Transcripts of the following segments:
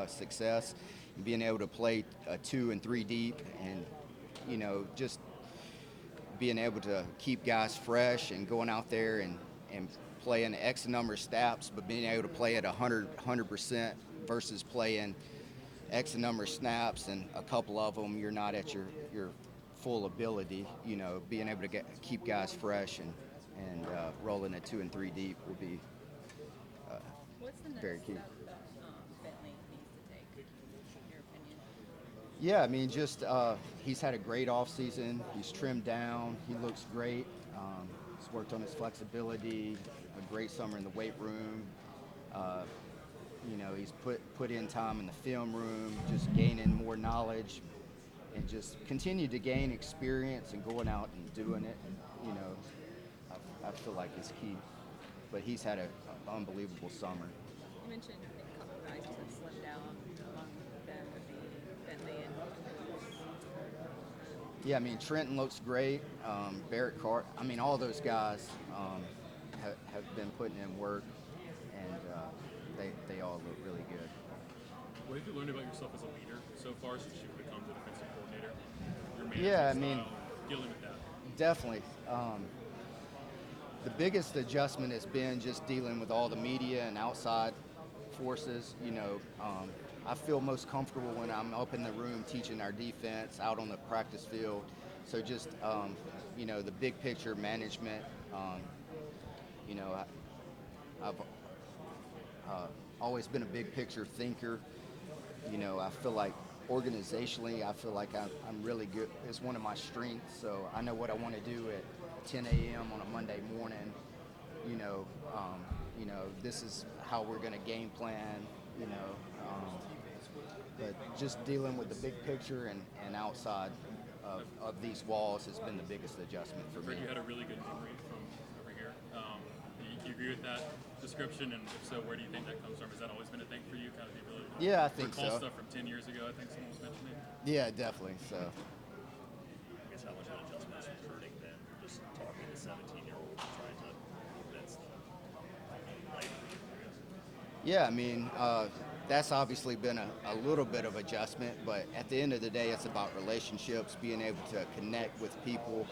success, and being able to play 2 and 3 deep, and just being able to keep guys fresh and going out there and playing X number of snaps, but being able to play at 100% versus playing X number of snaps and a couple of them you're not at your full ability. Being able to keep guys fresh and rolling at 2 and 3 deep will be What's the next very key. step that Bentley needs to take, in your opinion? Yeah, I mean, just he's had a great offseason. He's trimmed down. He looks great. He's worked on his flexibility. A great summer in the weight room. He's put in time in the film room, just gaining more knowledge, and just continue to gain experience and going out and doing it. I feel like it's key. But he's had an unbelievable summer. You mentioned a couple guys who have slimmed down. Among them would be Bentley and Yeah, I mean, Trenton looks great. Barrett Cart. I mean, all those guys have been putting in work, and they all look really good. What have you learned about yourself as a leader so far since you've become the defensive coordinator? Your management style, dealing with that. Definitely. The biggest adjustment has been just dealing with all the media and outside forces. I feel most comfortable when I'm up in the room teaching our defense out on the practice field. So just, the big picture management. I've always been a big picture thinker. I feel like organizationally, I'm really good. It's one of my strengths. So I know what I want to do at 10 a.m. on a Monday morning. This is how we're going to game plan. But just dealing with the big picture and outside of these walls has been the biggest adjustment for me. You had a really good memory from over here. Do you agree with that description? And if so, where do you think that comes from? Has that always been a thing for you, kind of the ability to Yeah, I think recall so. stuff from 10 years ago? I think someone was mentioning. Yeah, definitely. So. I guess how much of an adjustment is hurting then, just talking to 17-year-olds and trying to convince them life for you, I guess? Yeah, I mean, that's obviously been a little bit of adjustment, but at the end of the day, it's about relationships, being able to connect with people,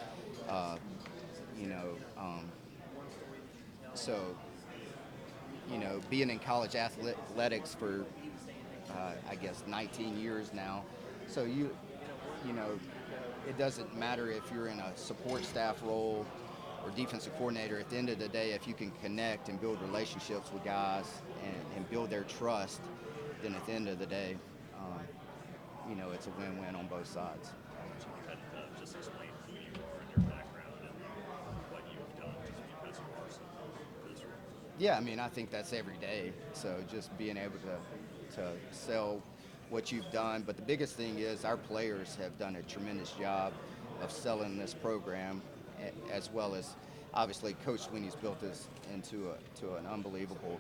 being in college athletics for, I guess, 19 years now. So it doesn't matter if you're in a support staff role or defensive coordinator. At the end of the day, if you can connect and build relationships with guys and build their trust, then at the end of the day, it's a win-win on both sides. So you had to just explain who you are and your background and what you've done because you are so visceral. Yeah, I mean, I think that's every day. So just being able to sell what you've done. But the biggest thing is our players have done a tremendous job of selling this program, as well as obviously Coach Sweeney's built this into an unbelievable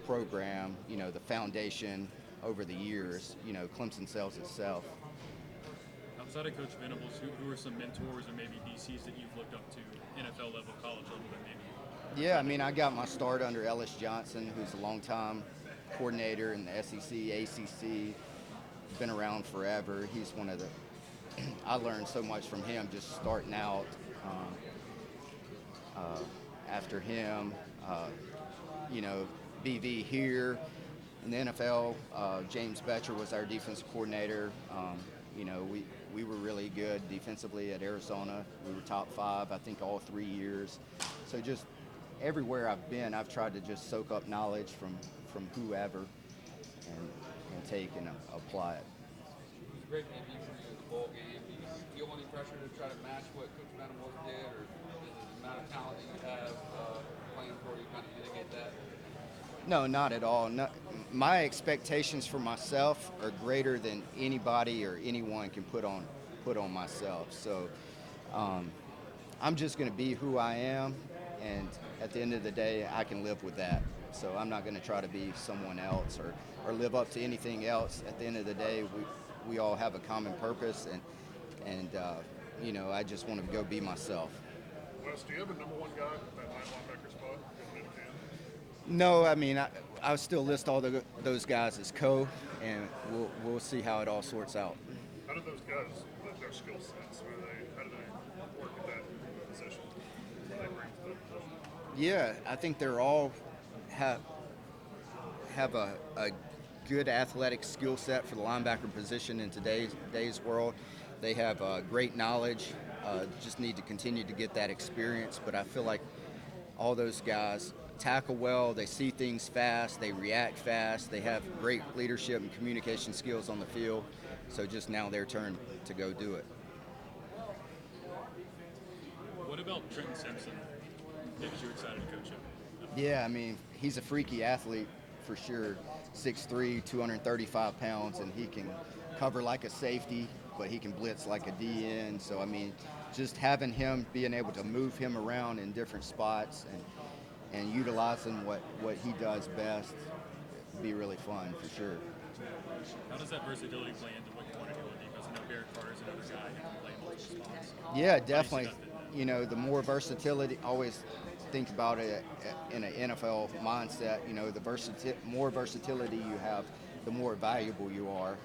program. The foundation over the years, Clemson sells itself. Outside of Coach Venables, who are some mentors or maybe DCs that you've looked up to, NFL level, college level, that maybe? Yeah, I mean, I got my start under Ellis Johnson, who's a longtime coordinator in the SEC, ACC, been around forever. He's one of the, I learned so much from him just starting out. After him, BV here in the NFL, James Betcher was our defensive coordinator. We were really good defensively at Arizona. We were top 5, I think, all 3 years. So just everywhere I've been, I've tried to just soak up knowledge from whoever and take and apply it. It was a great debut for you at the bowl game. Do you feel any pressure to try to match what Coach Venables did, or the amount of talent that you have playing for you kind of mitigate that? No, not at all. No, my expectations for myself are greater than anybody or anyone can put on myself. So I'm just going to be who I am, and at the end of the day, I can live with that. So I'm not going to try to be someone else or live up to anything else. At the end of the day, we all have a common purpose, and I just want to go be myself. Wes, do you have a number one guy at that linebacker spot going into No, I mean, I'll still list all those guys as co, and we'll see how it all sorts out. How do those guys, their skill sets, how do they work at that position? What do they bring to that position? Yeah, I think they're all have a good athletic skill set for the linebacker position in today's world. They have great knowledge. Just need to continue to get that experience. But I feel like all those guys tackle well. They see things fast. They react fast. They have great leadership and communication skills on the field. So just now their turn to go do it. What about Trenton Simpson? Did you excited to coach him? Yeah, I mean, he's a freaky athlete for sure. 6'3", 235 pounds, and he can cover like a safety, but he can blitz like a DN. So, I mean, just having him, being able to move him around in different spots and utilizing what he does best be really fun for sure. How does that versatility play into what you want to do on defense? I know Derek Carter's another guy who can play in multiple spots. Yeah, definitely. You know, the more versatility, always think about it in an NFL mindset. You know, the more versatility you have, the more valuable you are,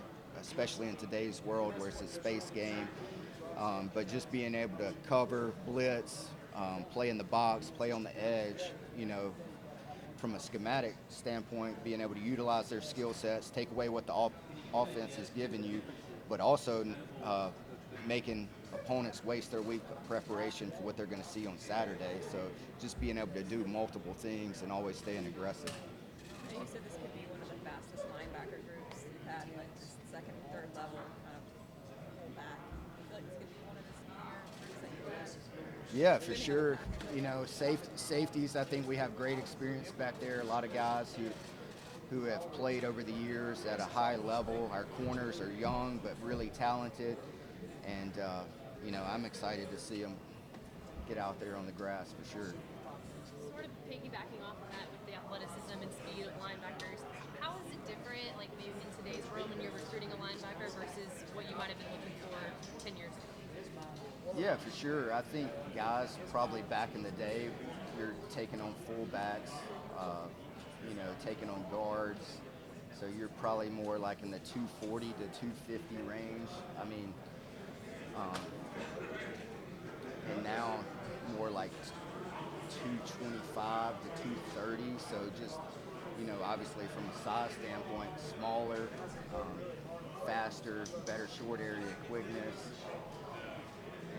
especially in today's world where it's a space game. But just being able to cover, blitz, play in the box, play on the edge, you know, from a schematic standpoint, being able to utilize their skill sets, take away what the offense is giving you, but also making opponents waste their week of preparation for what they're going to see on Saturday. So just being able to do multiple things and always staying aggressive. And you said this could be one of the fastest linebacker groups you've had, like just second, third level, kind of pull back. I feel like this could be one of the senior. Yeah, for sure. You know, safeties, I think we have great experience back there. A lot of guys who have played over the years at a high level. Our corners are young but really talented. And, you know, I'm excited to see them get out there on the grass for sure. Sort of piggybacking off of that with the athleticism and speed of linebackers, how is it different, like maybe in today's world when you're recruiting a linebacker versus what you might have been looking for 10 years ago? Yeah, for sure. I think guys probably back in the day, you're taking on fullbacks, you know, taking on guards. So you're probably more like in the 240 to 250 range. I mean, and now more like 225 to 230. So just, you know, obviously from a size standpoint, smaller, faster, better short area quickness.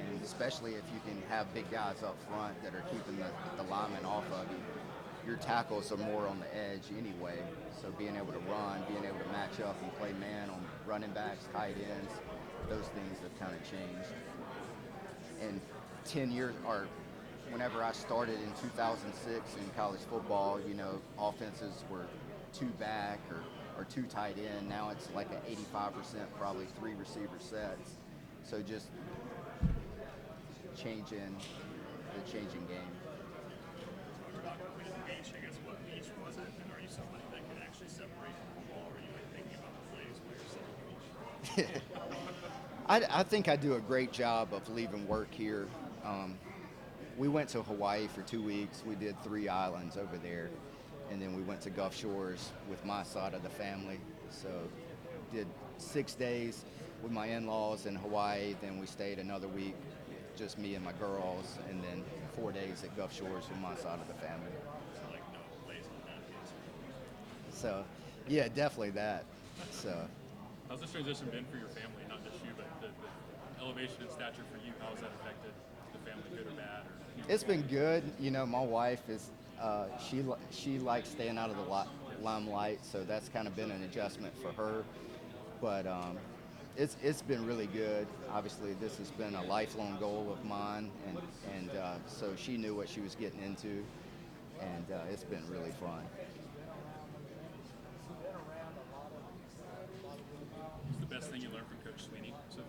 And especially if you can have big guys up front that are keeping the linemen off of you. Your tackles are more on the edge anyway. So being able to run, being able to match up and play man on running backs, tight ends, those things have kind of changed. And 10 years, or whenever I started in 2006 in college football, you know, offenses were two back or two tight end. Now it's like an 85%, probably three receiver sets. So just changing game. Talk about each, I guess, what each was it? And are you somebody that can actually separate from the ball? Or are you like thinking about the plays while you're setting each? I think I do a great job of leaving work here. We went to Hawaii for 2 weeks. We did 3 islands over there. And then we went to Gulf Shores with my side of the family. So did 6 days with my in-laws in Hawaii. Then we stayed another week, just me and my girls. And then 4 days at Gulf Shores with my side of the family. So like no plays on napkins. So yeah, definitely that. So. How's this transition been for your family, not just you, but the elevation in stature for you? How has that affected the family, good or bad? Or, you know, It's been good. You know, my wife is she likes staying out of the limelight, so that's kind of been an adjustment for her. But it's been really good. Obviously, this has been a lifelong goal of mine, and so she knew what she was getting into, and it's been really fun. What's the best thing you learned from Coach Sweeney so far?